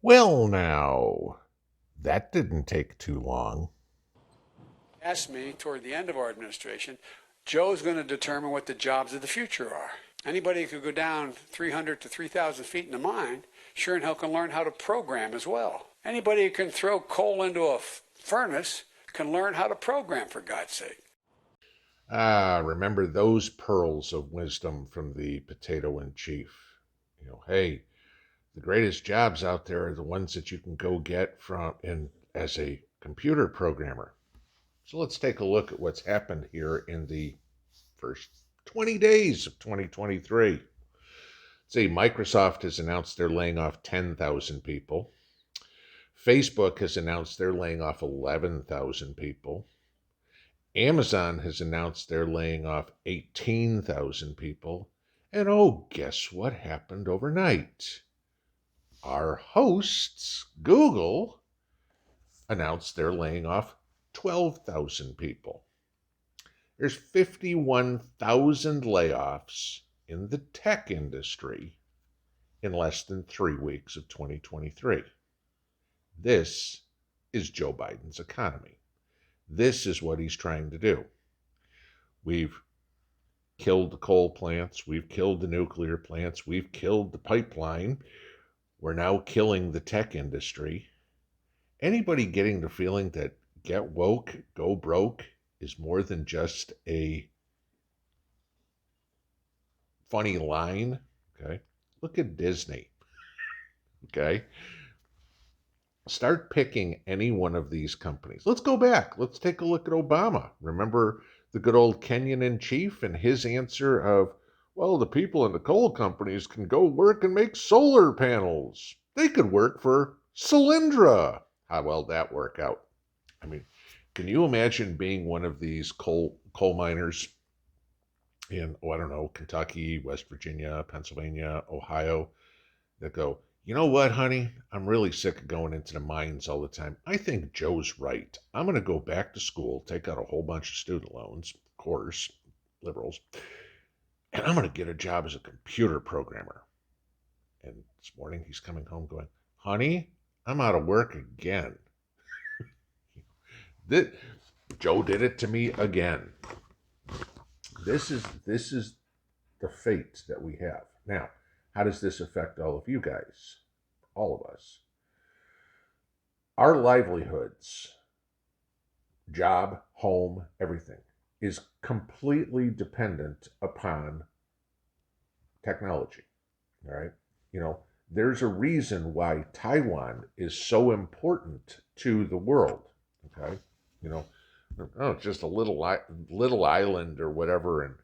Well, now, that didn't take too long. Asked me toward the end of our administration, Joe's going to determine what the jobs of the future are. Anybody who could go down 300 to 3,000 feet in the mine, sure and hell can learn how to program as well. Anybody who can throw coal into a furnace can learn how to program, for God's sake. Remember those pearls of wisdom from the potato in chief. Hey, the greatest jobs out there are the ones that you can go get from in as a computer programmer. So let's take a look at what's happened here in the first 20 days of 2023. See, Microsoft has announced they're laying off 10,000 people. Facebook has announced they're laying off 11,000 people. Amazon has announced they're laying off 18,000 people. And oh, guess what happened overnight? Our hosts, Google, announced they're laying off 12,000 people. There's 51,000 layoffs in the tech industry in less than 3 weeks of 2023. This is Joe Biden's economy. This is what he's trying to do. We've killed the coal plants, we've killed the nuclear plants, we've killed the pipeline. We're now killing the tech industry. Anybody getting the feeling that get woke, go broke is more than just a funny line? Okay. Look at Disney. Okay. Start picking any one of these companies. Let's go back. Let's take a look at Obama. Remember the good old Kenyan in chief and his answer of, well, the people in the coal companies can go work and make solar panels. They could work for Solyndra. How well that work out? I mean, can you imagine being one of these coal miners in, I don't know, Kentucky, West Virginia, Pennsylvania, Ohio, that go, you know what, honey? I'm really sick of going into the mines all the time. I think Joe's right. I'm going to go back to school, take out a whole bunch of student loans, of course, liberals, and I'm going to get a job as a computer programmer. And this morning he's coming home going, honey, I'm out of work again. This, Joe did it to me again. This is the fate that we have. Now, how does this affect all of you guys? All of us. Our livelihoods, job, home, everything is completely dependent upon technology. All right. There's a reason why Taiwan is so important to the world. Okay. You know, oh, it's just a little island or whatever, and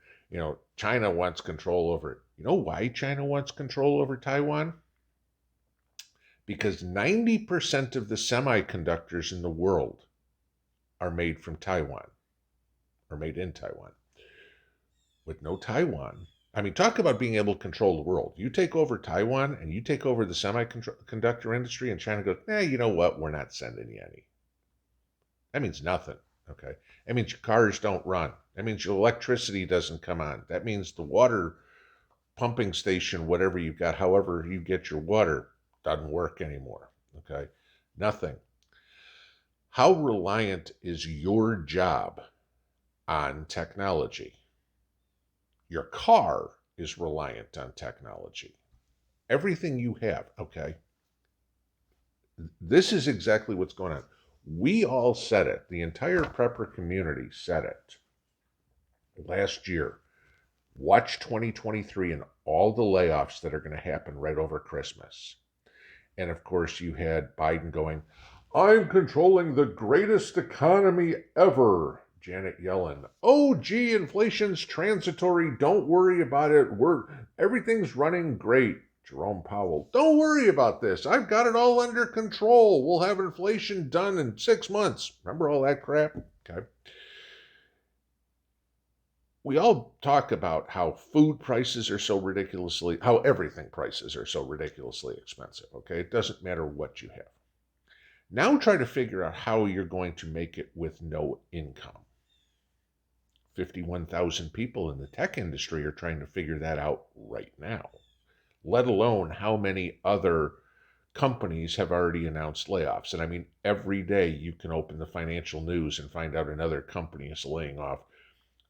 China wants control over it. You know why China wants control over Taiwan? Because 90% of the semiconductors in the world are made from Taiwan, or made in Taiwan. With no Taiwan, I mean, talk about being able to control the world. You take over Taiwan and you take over the semiconductor industry, and China goes, you know what? We're not sending you any. That means nothing. Okay. That means your cars don't run. That means your electricity doesn't come on. That means the water pumping station, whatever you've got, however you get your water, doesn't work anymore. Okay. Nothing. How reliant is your job on technology? Your car is reliant on technology. Everything you have, okay? This is exactly what's going on. We all said it. The entire prepper community said it last year. Watch 2023 and all the layoffs that are going to happen right over Christmas. And of course, you had Biden going, I'm controlling the greatest economy ever. Janet Yellen, oh, gee, inflation's transitory. Don't worry about it. Everything's running great. Jerome Powell, don't worry about this. I've got it all under control. We'll have inflation done in 6 months. Remember all that crap? Okay. We all talk about how food prices are so ridiculously, how everything prices are so ridiculously expensive. Okay. It doesn't matter what you have. Now try to figure out how you're going to make it with no income. 51,000 people in the tech industry are trying to figure that out right now, let alone how many other companies have already announced layoffs. And I mean, every day you can open the financial news and find out another company is laying off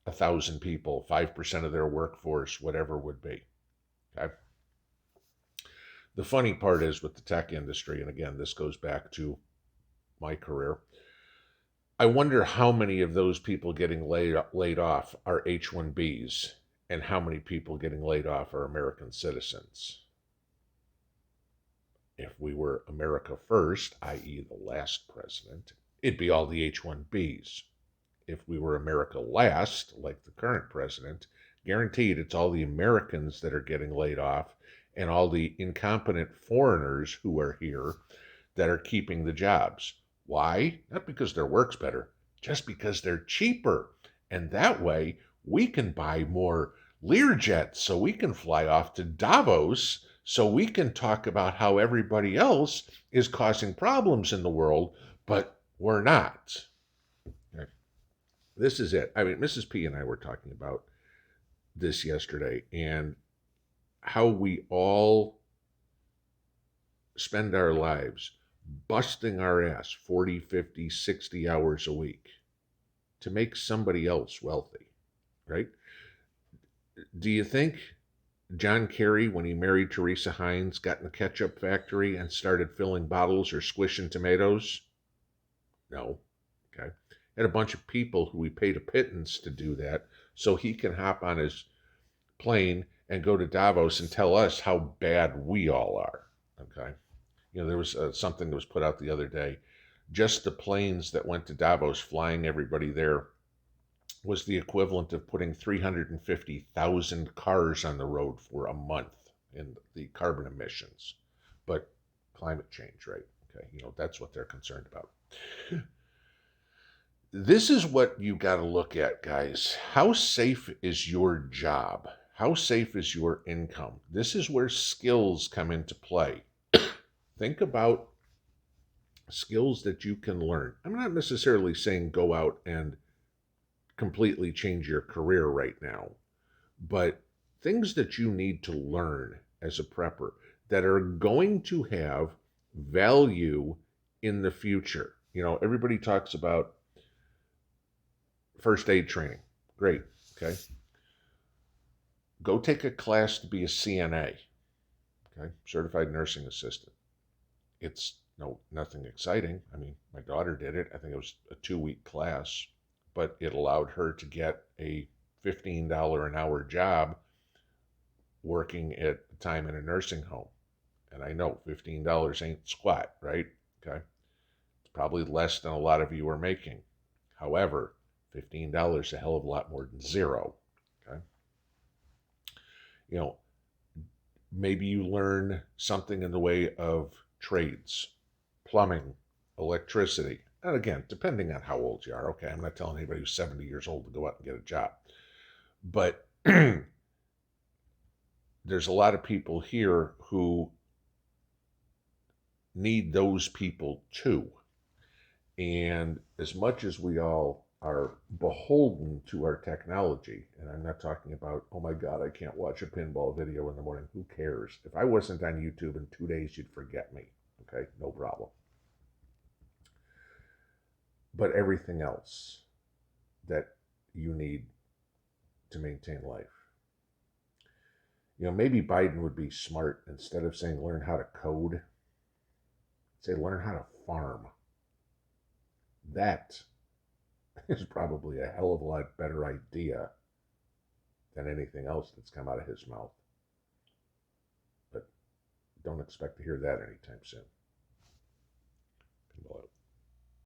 1,000 people, 5% of their workforce, whatever it would be. Okay. The funny part is with the tech industry, and again, this goes back to my career. I wonder how many of those people getting laid off are H-1Bs and how many people getting laid off are American citizens. If we were America first, i.e., the last president, it'd be all the H-1Bs. If we were America last, like the current president, guaranteed it's all the Americans that are getting laid off and all the incompetent foreigners who are here that are keeping the jobs. Why? Not because their work's better, just because they're cheaper. And that way we can buy more Learjets so we can fly off to Davos so we can talk about how everybody else is causing problems in the world, but we're not. This is it. I mean, Mrs. P and I were talking about this yesterday and how we all spend our lives busting our ass 40, 50, 60 hours a week to make somebody else wealthy, right? Do you think John Kerry, when he married Teresa Hines, got in the ketchup factory and started filling bottles or squishing tomatoes? No. Okay. Had a bunch of people who he paid a pittance to do that so he can hop on his plane and go to Davos and tell us how bad we all are. Okay. You know, there was something that was put out the other day. Just the planes that went to Davos, flying everybody there, was the equivalent of putting 350,000 cars on the road for a month in the carbon emissions. But climate change, right? Okay, you know, that's what they're concerned about. This is what you got to look at, guys. How safe is your job? How safe is your income? This is where skills come into play. Think about skills that you can learn. I'm not necessarily saying go out and completely change your career right now, but things that you need to learn as a prepper that are going to have value in the future. You know, everybody talks about first aid training. Great. Okay. Go take a class to be a CNA. Okay. Certified nursing assistant. It's nothing exciting. I mean, my daughter did it. I think it was a 2-week class, but it allowed her to get a $15 an hour job working at the time in a nursing home. And I know $15 ain't squat, right? Okay. It's probably less than a lot of you are making. However, $15 is a hell of a lot more than zero. Okay. You know, maybe you learn something in the way of trades, plumbing, electricity. And again, depending on how old you are. Okay, I'm not telling anybody who's 70 years old to go out and get a job. But there's a lot of people here who need those people too. And as much as we all are beholden to our technology, and I'm not talking about, oh my God, I can't watch a pinball video in the morning. Who cares? If I wasn't on YouTube in 2 days, you'd forget me. Okay, no problem. But everything else that you need to maintain life. You know, maybe Biden would be smart, instead of saying learn how to code, say learn how to farm. That is probably a hell of a lot better idea than anything else that's come out of his mouth. But don't expect to hear that anytime soon.